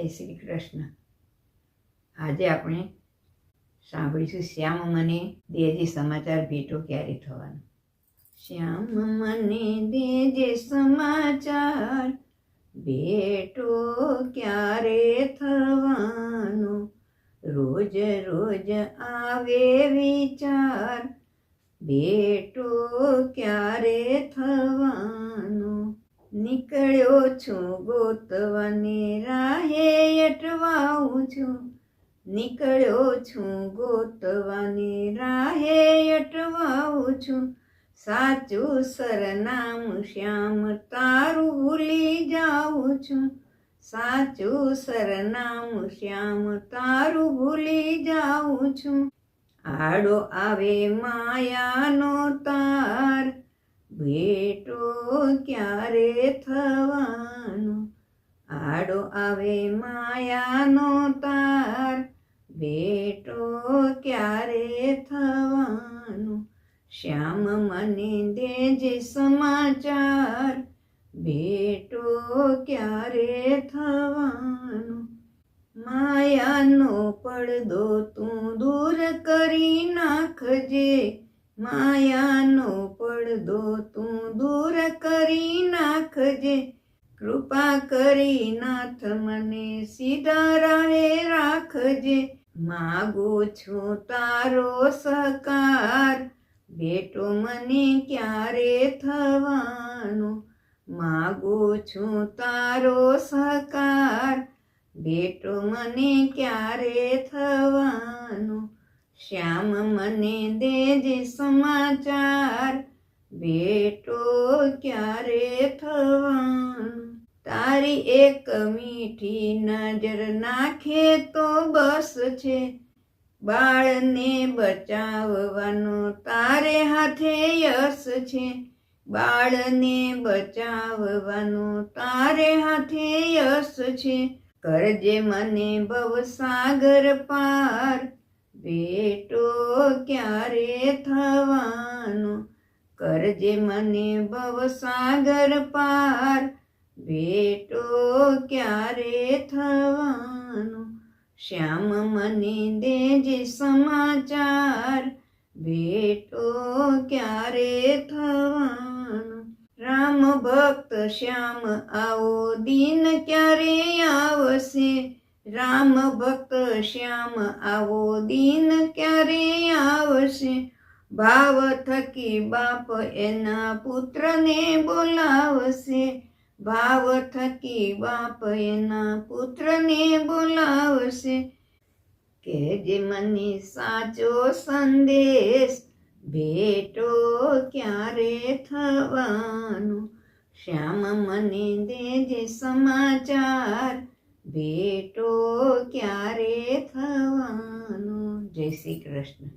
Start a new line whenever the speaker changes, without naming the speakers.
જય શ્રી કૃષ્ણ. આજે આપણે સાંભળીશું શ્યામ મને દેજે સમાચાર ભેટો ક્યારે થવાનો. શ્યામ મને દેજે સમાચાર ભેટો ક્યારે થવાનો, રોજ રોજ આવે વિચાર ભેટો ક્યારે થવાનો. નીકળ્યો છું ગોતવાને રાહે અટવાઉં છું, નીકળ્યો છું ગોતવાને રાહે અટવાઉં છું. સાચું સરનામું શ્યામ તારું ભૂલી જાઉં છું, સાચું સરનામું શ્યામ તારું ભૂલી જાઉં છું. આડો આવે માયાનો તાર ભેટો ક્યારે થવાનો, આડો આવે માયાનો તાર ભેટો ક્યારે થવાનો. શ્યામ મને દેજે સમાચાર ભેટો ક્યારે થવાનો. માયાનો પડદો તું દૂર કરી નાખજે, માયાનો પડદો તું દૂર કરી નાખજે. કૃપા કરી નાથ મને સીધા રાહે રાખજે. માગું છું તારો સહકાર ભેટો મને ક્યારે થવાનો, માગું છું તારો સહકાર ભેટો મને ક્યારે થવાનો. શ્યામ મને દેજે સમાચાર ભેટો ક્યારે થવાનો. તારી એક મીઠી નજર નાખે તો બસ છે, બાળને બચાવવાનો તારે હાથે યશ છે, બાળને બચાવવાનો તારે હાથે યશ છે. કરજે મને ભવસાગર પાર ભેટો ક્યારે થવાનો, કરજે મને ભવસાગર પાર ભેટો ક્યારે થવાનો. શ્યામ મને દેજે સમાચાર ભેટો ક્યારે થવાનો. રામ ભક્ત શ્યામ આવો દિન ક્યારે આવશે, રામ ભક્ત શ્યામ આવો દિન ક્યારે આવશે. ભાવ થકી બાપ એના પુત્રને બોલાવશે, ભાવ થકી બાપ એના પુત્રને બોલાવશે. કહેજે મને સાચો સંદેશ ભેટો ક્યારે થવાનો. શ્યામ મને દેજે સમાચાર ભેટો ક્યારે થવાનો. જય શ્રી કૃષ્ણ.